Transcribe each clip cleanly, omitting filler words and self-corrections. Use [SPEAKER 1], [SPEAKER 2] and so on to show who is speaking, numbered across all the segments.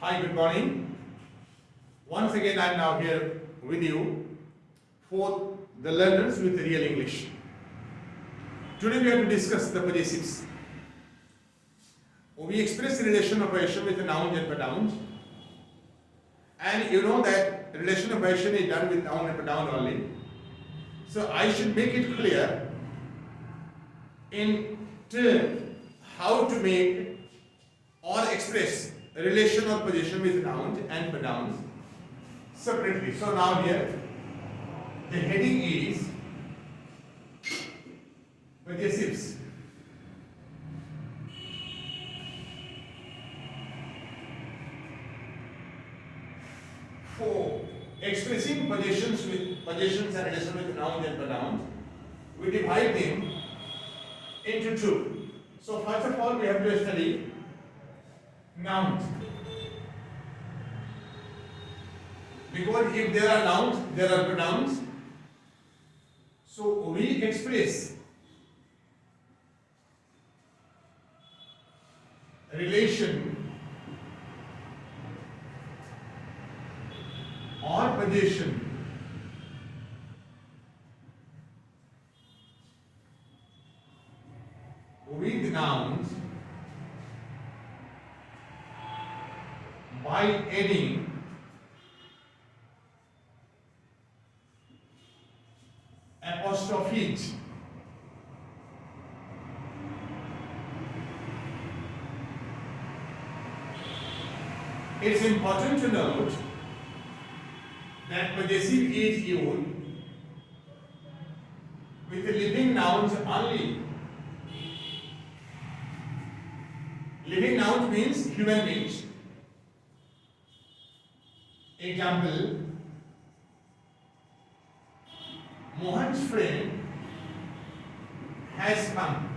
[SPEAKER 1] Hi, good morning. Once again, I am now here with you for the learners with real English. Today, we have to discuss the possessives. We express the relation of possession with nouns and pronouns, and you know that relation of possession is done with noun and pronoun only. So, I should make it clear in turn how to make or express a relation or possession with nouns and pronouns separately. So now here the heading is possessives. For expressing possessions and relations with nouns and pronouns, we divide them into two. So first of all, we have to study nouns. Because if there are nouns, there are pronouns. So we express relation or possession with nouns by adding apostrophes. It's important to note that possessive is used with living nouns only. Living nouns means human beings. Example, Mohan's friend has come.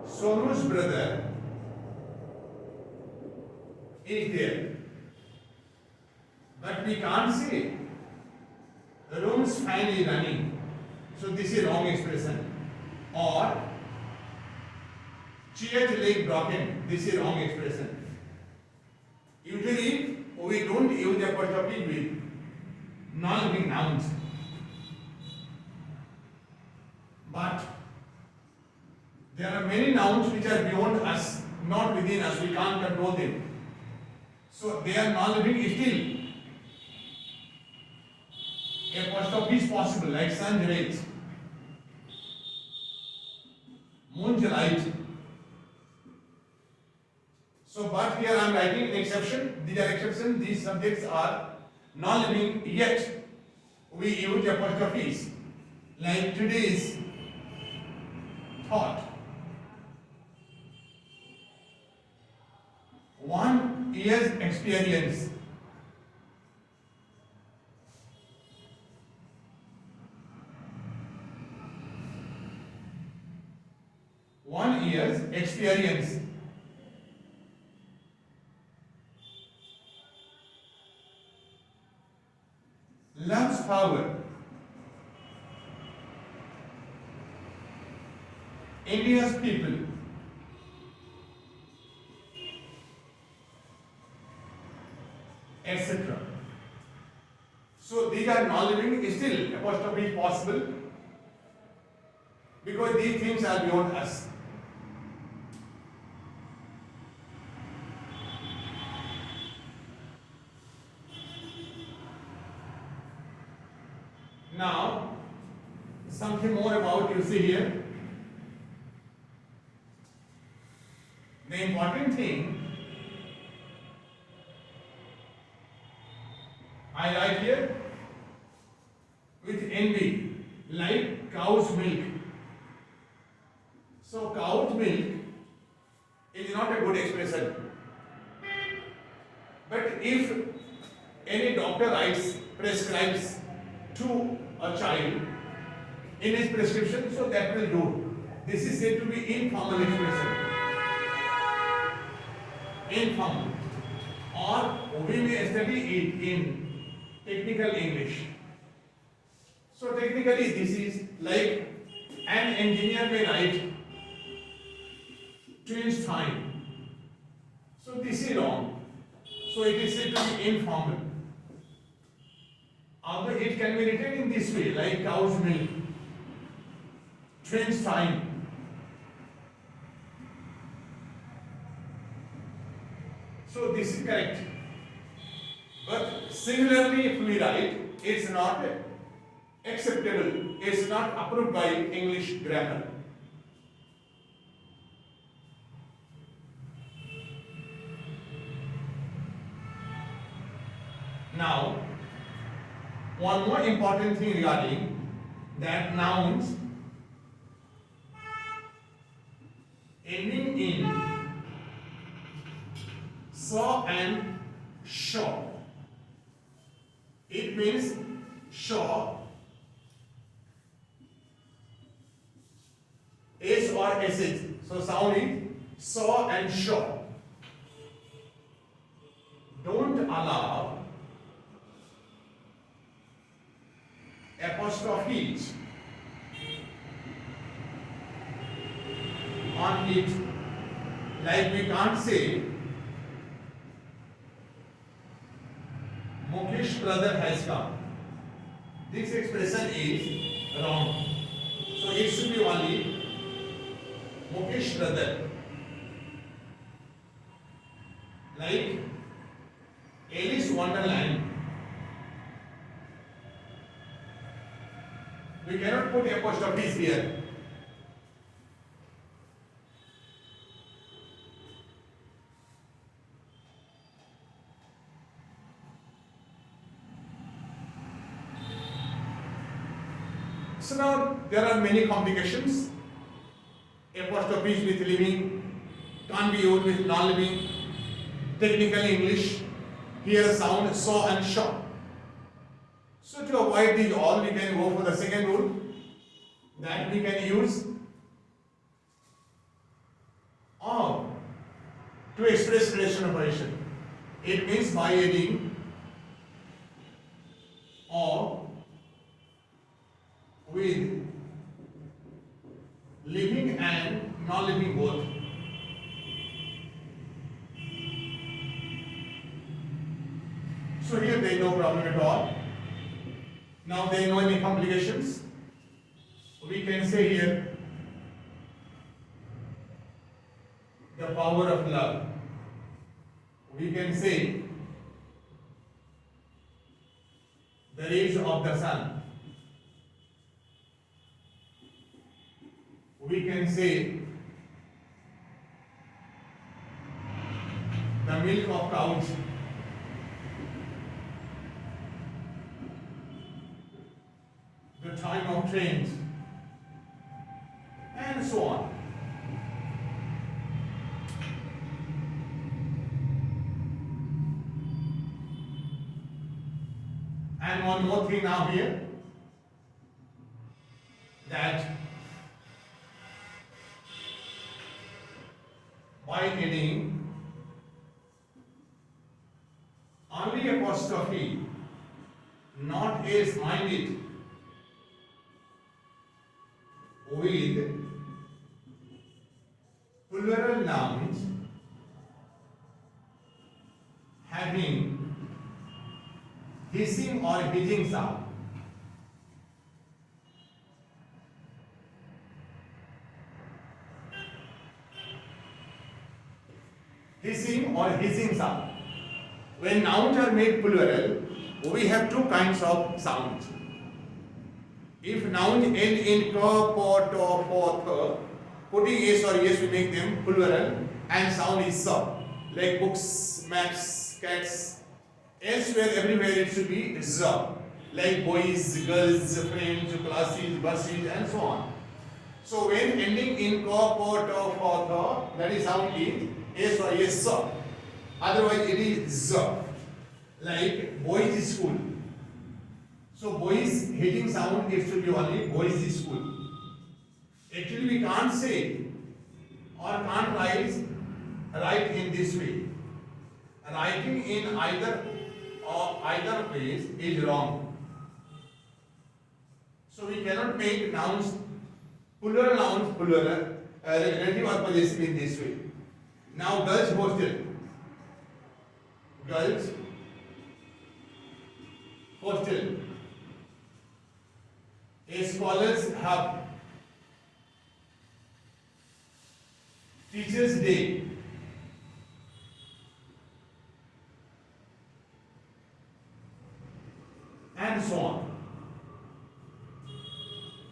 [SPEAKER 1] Sonu's brother is there. But we can't say Rome's fan is running. So this is wrong expression. Or Chia's leg broken. This is wrong expression. Usually we don't use apostrophe with non-living nouns. But there are many nouns which are beyond us, not within us. We can't control them. So they are non-living still. Apostrophe is possible, like sun rays, moon light. So, but here I am writing an exception. These are exceptions. These subjects are non-living, yet we use apostrophes. Like today's thought. 1 year's experience. One year's experience. Love's power. India's people. Etc. So these are non-living, still apostrophe is possible because these things are beyond us. Now, something more about you see here. The important thing I write here with NB, like cow's milk. So cow's milk is not a good expression. But if any doctor prescribes to a child in his prescription, so that will do. This is said to be informal expression. Informal. Or we may study it in technical English. So technically this is like an engineer may write Trains time. So this is wrong. So it is said to be informal. Although it can be written in this way, like cow's milk. Trains time. So this is correct. But similarly, if we write, it's not acceptable. It's not approved by English grammar. Now, one more important thing regarding that nouns ending in saw and shaw. It means shaw, S or SH. So sound is saw and shaw. Don't allow apostrophes on it. Like we can't say Mukesh brother has come. This expression is wrong. So it should be only Mukesh brother. Like Alice Wonderland. We cannot put apostrophes here. So now there are many complications. Apostrophes with living can't be used with non-living. Technical English, here sound saw and shaw. So to avoid these all, we can go for the second rule, that we can use or to express relation operation. It means by adding or with living and non-living both. So here there is no problem at all. Now there are no any complications. We can say here the power of love. We can say the rays of the sun. We can say the milk of cows. The time of trains, and so on. And one more thing now here, that by adding only apostrophe, not as minded, with plural nouns having hissing or hissing sound. Hissing or hissing sound. When nouns are made plural, we have two kinds of sounds. If nouns end in ka, po, to, po, th, putting s or yes, we make them plural and sound is sa. Like books, maps, cats. Elsewhere, everywhere it should be za. Like boys, girls, friends, classes, buses, and so on. So when ending in ka, po, to, po, th, that is sound is s or yes, sa. Otherwise, it is za. Like boys' school. So boys hitting sound, it should be only boys' school. Actually we can't say or can't write in this way. Writing in either ways is wrong. So we cannot make nouns plural relative or possessive in this way. Now, girls' hostel. Girls' hostel. A scholars hub. Teachers' day. And so on.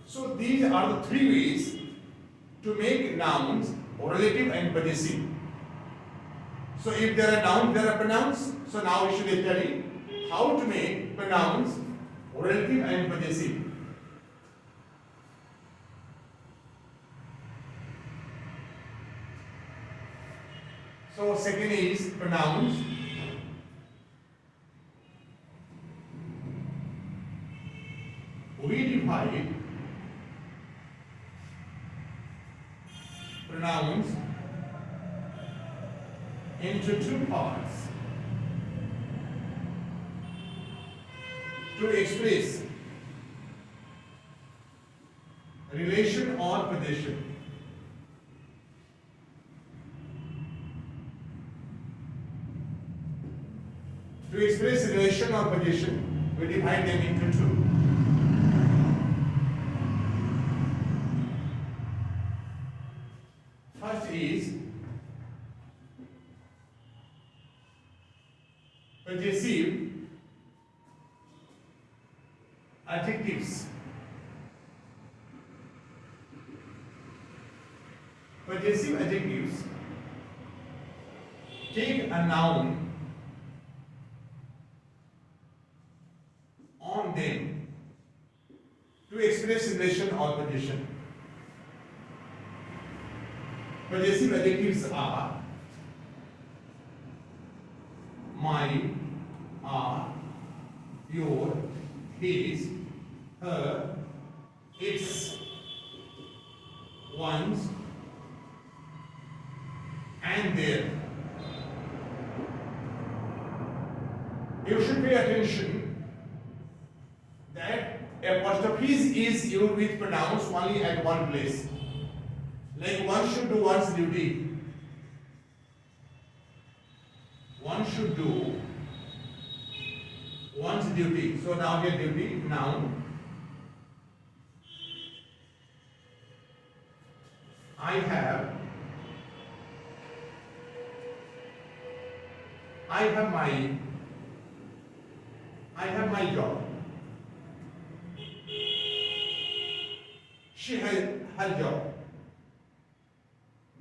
[SPEAKER 1] So these are the three ways to make nouns relative and possessive. So if there are nouns, there are pronouns. So now we should study how to make pronouns relative and possessive. So second is pronouns. We divide pronouns into two parts to express relation or position. To express relation or position, we divide them into two. First is possessive adjectives. Possessive adjectives take a noun on them to express relation or position. Possessive adjectives are mine, are, your, his, her, its, one's, and their. You should pay attention that apostrophes is used with pronouns only at one place. Like one should do one's duty. One should do one's duty. So now here duty, noun. I have my job. She has her job.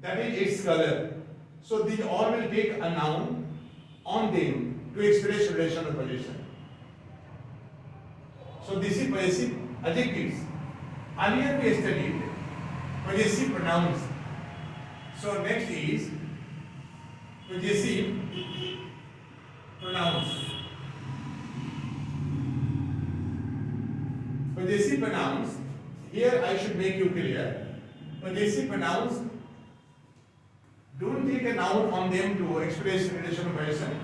[SPEAKER 1] That is its color. So these all will take a noun on them to express relation or position. So this is possessive adjectives. Earlier we studied possessive pronouns. So next is possessive pronouns. Possessive pronouns, here I should make you clear. Possessive pronouns don't take a noun on them to express relation or position.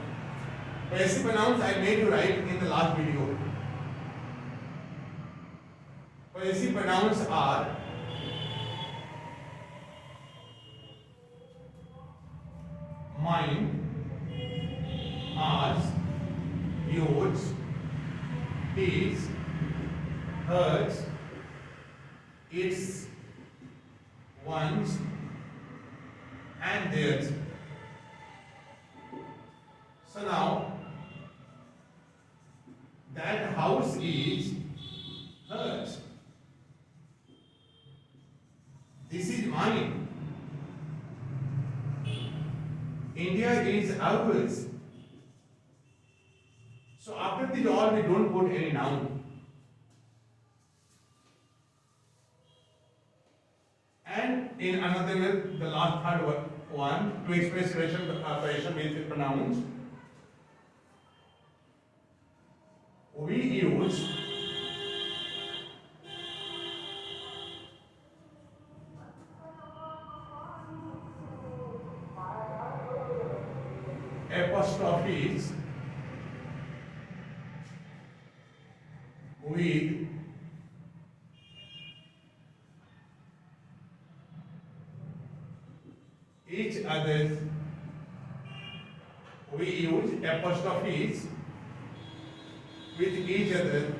[SPEAKER 1] Possessive pronouns I made you write in the last video. Possessive pronouns are mine, ours, yours, his, hers, its, one's, and theirs. So now that house is hers. This is mine. India is ours. So after this all we don't put any noun. And in another, the last third one, to express relation operation with pronouns, we use apostrophes with each other. We use apostrophes with each other,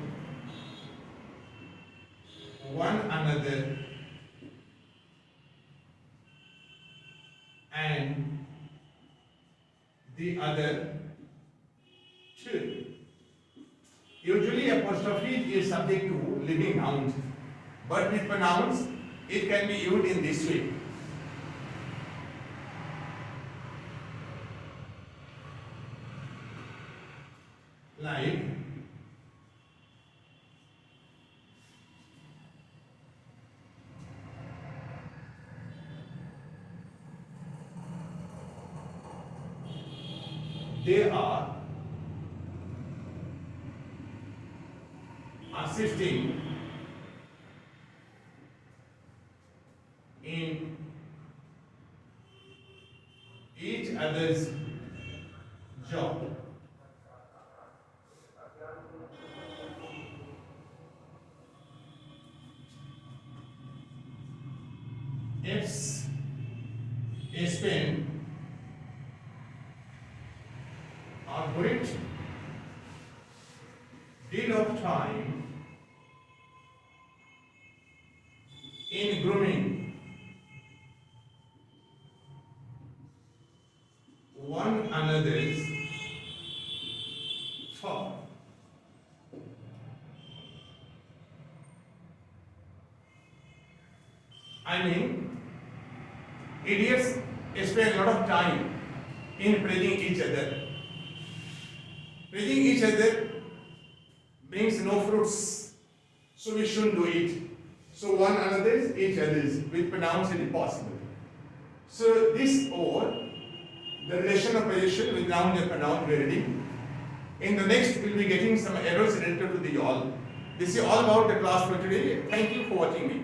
[SPEAKER 1] one another, and the other too. Usually apostrophe is subject to living nouns, but with pronouns it can be used in this way. Like they are assisting in each other's job. If spend a great deal of time in grooming one another's fur. I mean, idiots spend a lot of time in praising each other. Praising each other brings no fruits, so we shouldn't do it. So one another's, each other's, with pronouns it is possible. So this or the relation of position with noun and pronoun we are reading. In the next we'll be getting some errors related to the all. This is all about the class for today. Thank you for watching me.